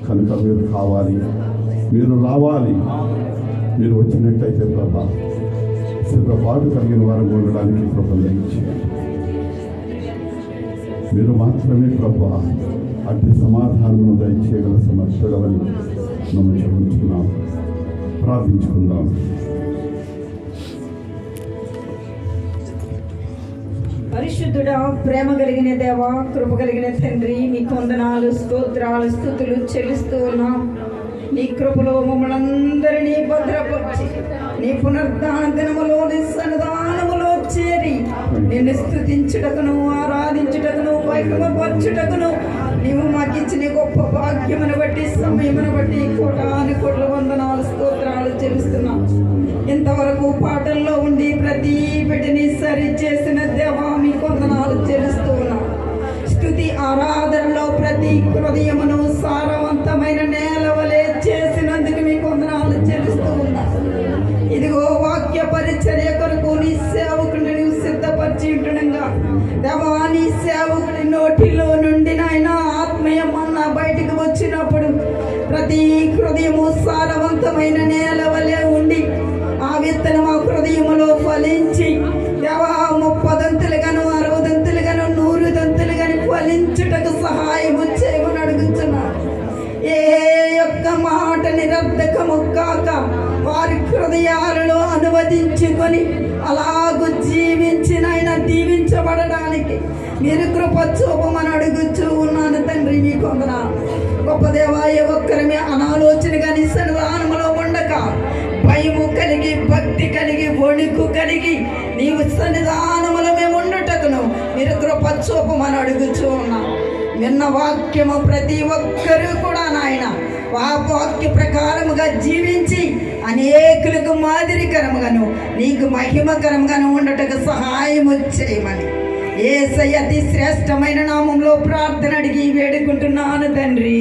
కనుక మీరు కావాలి, మీరు రావాలి. మీరు వచ్చినట్టయితే ప్రభా సిద్ధపాటు కలిగిన వారు ఉండడానికి కృపణించారు. మీరు మాత్రమే ప్రభా అట్టి సమాధానం దయచేయగల సమర్థులని నమ్ముకుంటున్నాం. ప్రార్థించుకుందాం. పరిశుద్ధుడా, ప్రేమ కలిగిన దేవా, కృప కలిగిన తండ్రి, మీకు వందనాలు, స్తోత్రాలు, స్తుతులు చెల్లిస్తూ ఉన్నాం. నీ కృపలో మమ్మల్ని అందరినీ భద్రపరిచి నీ పునరుద్ధాన దినములో నీ సన్నిధానములో చేరి నిన్ను స్తుతించుటకును, ఆరాధించుటకును, వైభవపరచుటకును నీవు మాకు ఇచ్చిన గొప్ప భాగ్యమును బట్టి, సమయమును బట్టి కోటాను కోట్ల వందనాలు, స్తోత్రాలు చెల్లిస్తున్నాం. ఇంతవరకు పాటల్లో ఉండి ప్రతి బిడ్డని సరి చేసిన దేవా మీకు వందనాలు చెల్లిస్తూ ఉన్నాం. స్తుతి ఆరాధనలో ప్రతి హృదయమును సారవంతమైన నేల వలె చేసినందుకు మీకు వందనాలు చెల్లిస్తూ ఉన్నాం. ఇదిగో వాక్య పరిచర్య కొరకు నీ సేవకుని నీవు సిద్ధపరిచి ఉంటుండగా దేవా, నీ సేవకుడి నోటిలో నుండి నాయన ఆత్మీయమన్న బయటికి వచ్చినప్పుడు ప్రతి హృదయము సారవంతమైన నేల వలె ఉండి ఆ విత్తనం ఆ హృదయములో ఫలించి దేవా 30 దంతులుగాను 60 దంతులుగాను 100 దంతులుగాను ఫలించుటకు సహాయము చేయమని అడుగుతున్నాను. ఏ యొక్క మాట నిరర్ధకము కాక వారి హృదయాలలో అనువదించుకొని అలాగూ జీవించిన ఆయన దీవించబడడానికి మీరు కృప చూపమని అడుగుచూ ఉన్నాను తండ్రి. మీకు వందనాలు. గొప్ప దేవా, ఏ ఒక్కరమే అనాలోచనగా నీ సన్నిధానములో ఉండక భయము కలిగి, భక్తి కలిగి, వణుకు కలిగి నీవు సన్నిధానములో మేము ఉండుటకును మీరు కృప చూపమని అడుగుచూ ఉన్నాం. విన్న వాక్యము ప్రతి ఒక్కరూ కూడా నాయన వాక్య ప్రకారముగా జీవించి అనేకులకు మాదిరికరముగాను నీకు మహిమకరంగాను ఉండటకు సహాయము చేయమని యేసయ్య అతి శ్రేష్టమైన నామంలో ప్రార్థన అడిగి వేడుకుంటున్నాను తండ్రి.